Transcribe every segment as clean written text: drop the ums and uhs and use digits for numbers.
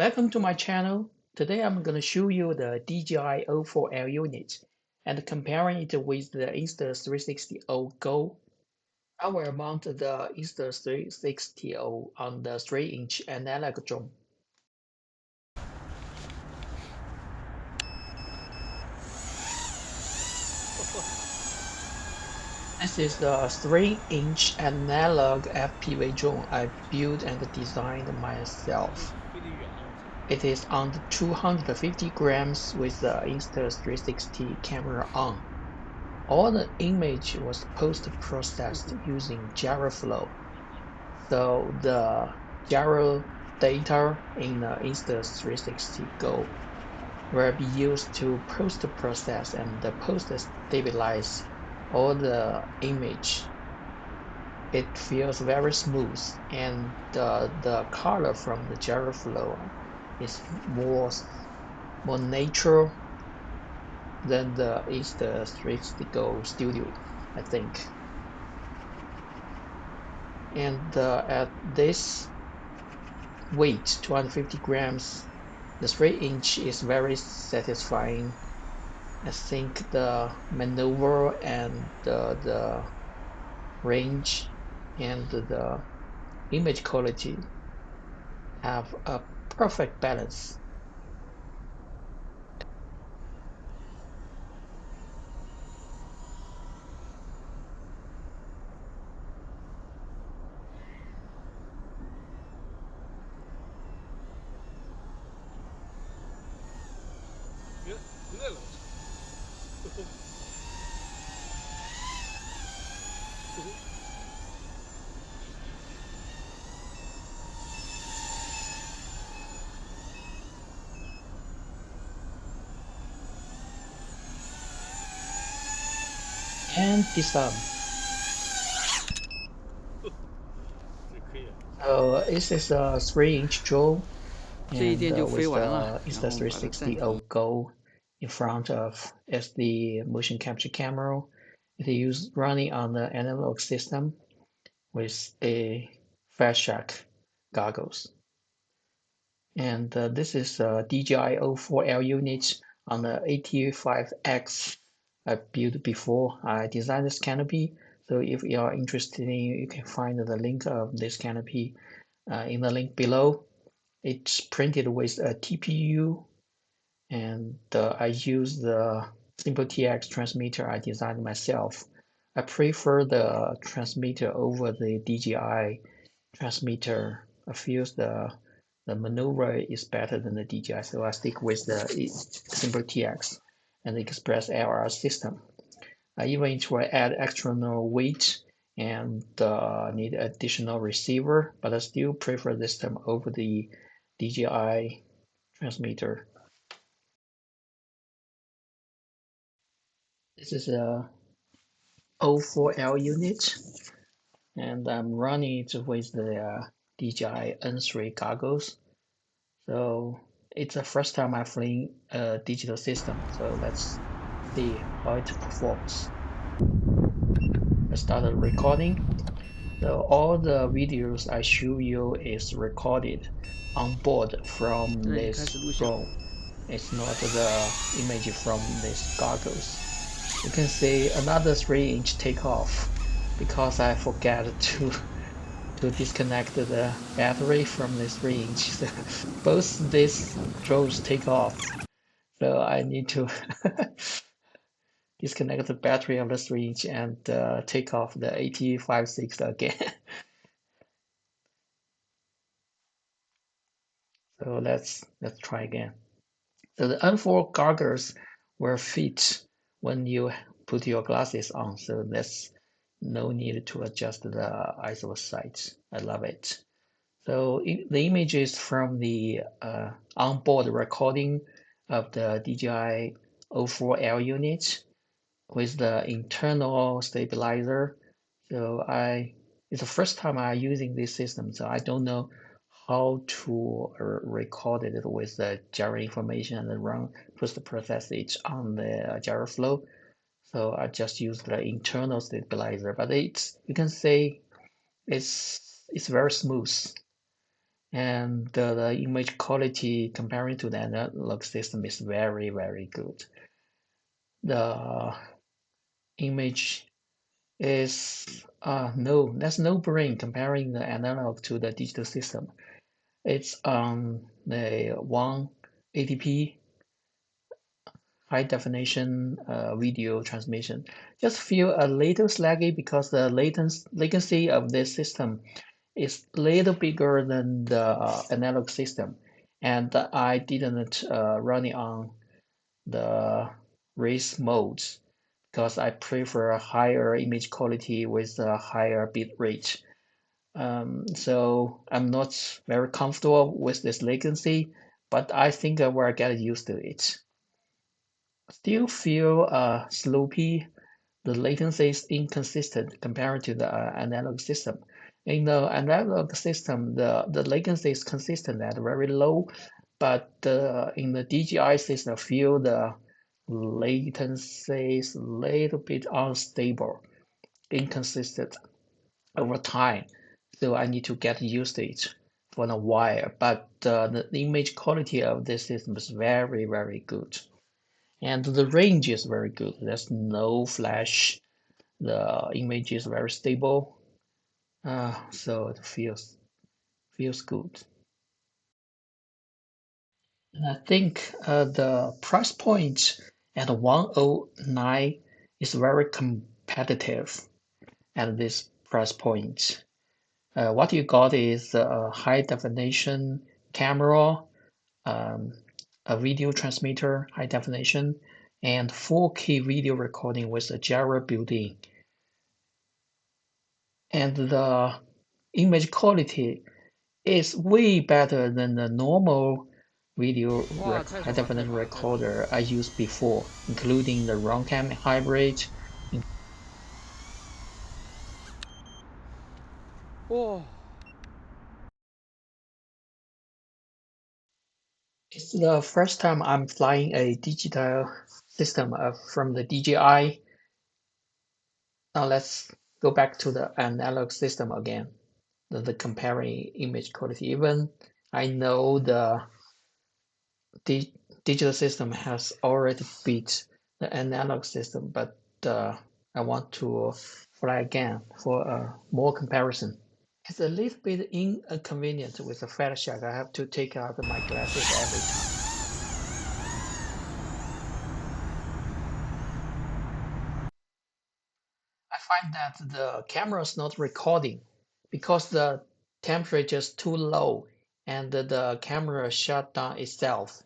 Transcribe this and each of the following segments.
Welcome to my channel. Today I'm going to show you the DJI O4 Air Unite and comparing it with the Insta360O Go. I will mount the Insta360O on the 3-inch analog drone. This is the 3-inch analog FPV drone I built and designed myself. It is under 250 grams with the Insta360 camera on. All the image was post-processed using GyroFlow. So the gyro data in the Insta360 Go will be used to post-process and post-stabilize all the image. It feels very smooth, and the color from the GyroFlow is more natural than the Insta360 Go Studio, I think. And at this weight, 250 grams, the 3-inch is very satisfying. I think the maneuver and the range and the image quality have a perfect balance. And disarm. So this is a 3-inch drone, 这一 and 电就飞 with 完 the 了，然后我把它暂 Insta360O 停。 Go in front of as the motion capture camera. It is running on the analog system with a fast goggles. And this is a DJI O4 Air Unite on the AT5X I built before I designed this canopy. So if you are interested in, you can find the link of this canopy in the link below. It's printed with a TPU, and I use the simple TX transmitter I designed myself. I prefer the transmitter over the DJI transmitter. I feel the maneuver is better than the DJI, so I stick with the simple TX and the Express LR system. I even try add external weight and need additional receiver, but I still prefer this system over the DJI transmitter. This is a O4L unit, and I'm running it with the DJI N3 goggles. So it's the first time I'm flying a digital system. So let's see how it performs. I started recording. So all the videos I show you is recorded on board from this drone. It's not the image from these goggles. You can see another 3-inch takeoff because I forgot to disconnect the battery from this 3-inch. So both these drones take off. So I need to disconnect the battery of the 3-inch and take off the AT5.6 again. So let's try again. So the N4 goggles will fit when you put your glasses on. So there's no need to adjust the ISO sight. I love it. So the image is from the onboard recording of the DJI O4 Air unit with the internal stabilizer. So it's the first time I'm using this system, so I don't know how to record it with the gyro information and then run post process it on the GyroFlow. So I just use the internal stabilizer, but you can say it's very smooth. and the image quality comparing to the analog system is very, very good. The image is no, there's no brain comparing the analog to the digital system. It's on the 180p high definition video transmission. Just feel a little slaggy because the latency of this system is a little bigger than the analog system, and I didn't run it on the race modes because I prefer a higher image quality with a higher bit rate. So I'm not very comfortable with this latency, but I think I will get used to it. Still feel sloppy. The latency is inconsistent compared to the analog system. In the analog system, the latency is consistent at very low, but in the DJI system, I feel the latency is a little bit unstable, inconsistent over time. So I need to get used to it for a while. But the image quality of this system is very, very good. And the range is very good. There's no flash. The image is very stable. So it feels good. And I think the price point at 109 is very competitive at this price point. What you got is a high definition camera, um, a video transmitter, high definition, and 4K video recording with a gyro built-in. And the image quality is way better than the normal video high definition recorder I used before, including the Roncam hybrid. 哇！It's the first time I'm flying a digital system from the DJI. Now let's go back to the analog system again. The comparing image quality. Even I know the digital system has already beat the analog system, but I want to fly again for more comparison. It's a little bit inconvenient with the fat shack. I have to take out my glasses every time. I find that the camera is not recording because the temperature is too low and the camera shut down itself.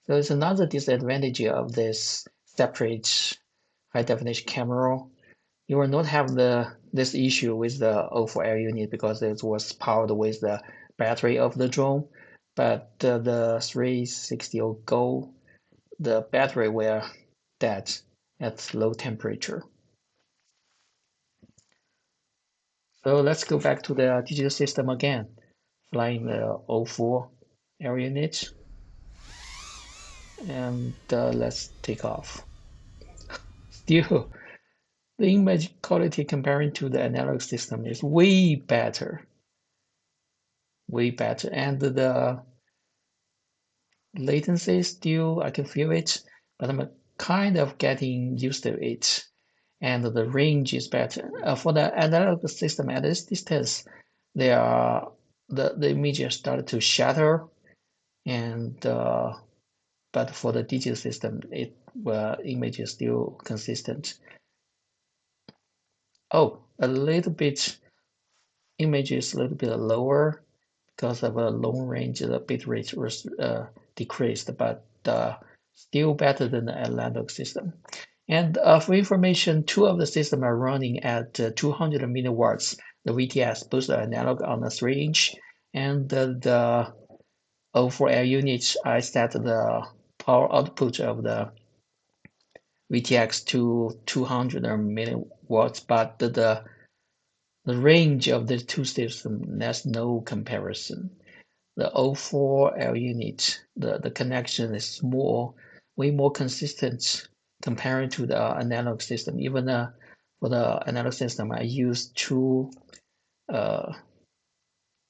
So it's another disadvantage of this separate high definition camera. You will not have this issue with the O4 Air Unit because it was powered with the battery of the drone, but the 360 Go, the battery were dead at low temperature. So let's go back to the digital system again, flying the O4 Air Unit, and let's take off. Still, the image quality comparing to the analog system is way better, and the latency still I can feel it, but I'm kind of getting used to it, and the range is better. For the analog system at this distance, they are the images started to shatter, and but for the digital system, image is still consistent. Oh, a little bit image is a little bit lower because of a long range. The bitrate was decreased, but still better than the analog system. And for information, two of the systems are running at 200 milliwatts. The VTS, both are analog on the 3-inch, and the O4 Air units, I set the power output of the VTX to 200 milliwatts, but the range of the two systems, there's no comparison. The O4 Air unit, the connection is way more consistent compared to the analog system. Even for the analog system, I use uh,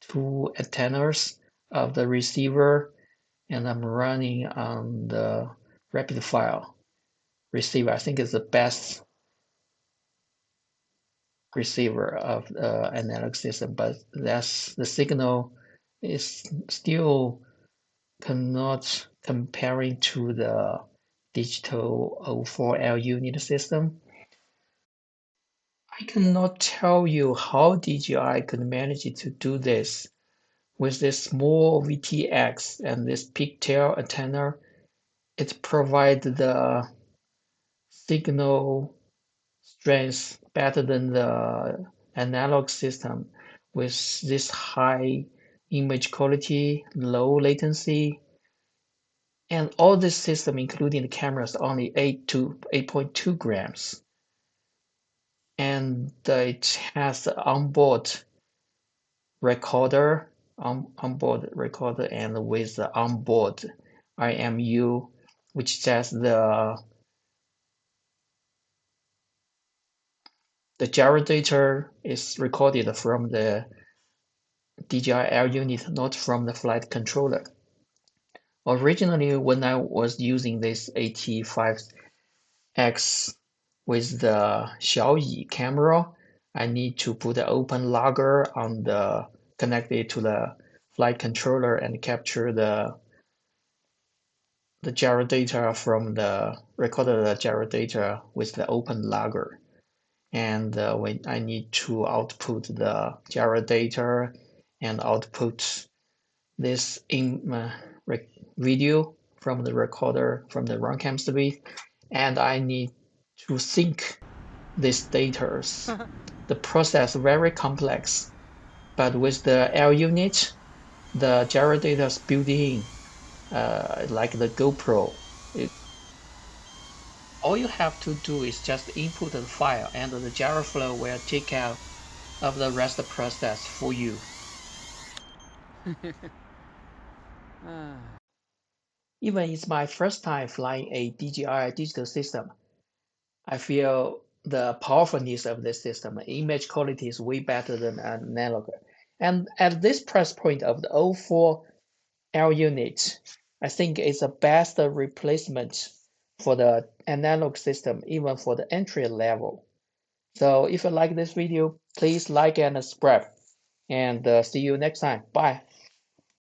two antennas of the receiver, and I'm running on the rapid file receiver. I think it's the best receiver of the analog system, but that's the signal is still cannot comparing to the digital O4 Air Unite system. I cannot tell you how DJI could manage to do this with this small VTX and this pigtail antenna. It provides the signal strength better than the analog system with this high image quality, low latency, and all this system, including the cameras, only 8.2 grams. And it has the onboard recorder, onboard recorder, and with the onboard IMU, which says the gyro data is recorded from the DJI Air Unite, not from the flight controller. Originally, when I was using this AT5X with the Xiaoyi camera, I need to put an open logger on the connected to the flight controller and capture the gyro data from the recorded the gyro data with the open logger. And when I need to output the gyro data and output this in video from the recorder from the runcam speed, and I need to sync these data. The process very complex, but with the Air Unite, the gyro data is built in, like the GoPro. All you have to do is just input the file, and the Gyroflow will take care of the rest of the process for you. Even it's my first time flying a DJI digital system, I feel the powerfulness of this system. Image quality is way better than analog. And at this price point of the O4 Air Unite, I think it's the best replacement for the analog system, even for the entry level. So if you like this video, please like and subscribe. And see you next time. Bye.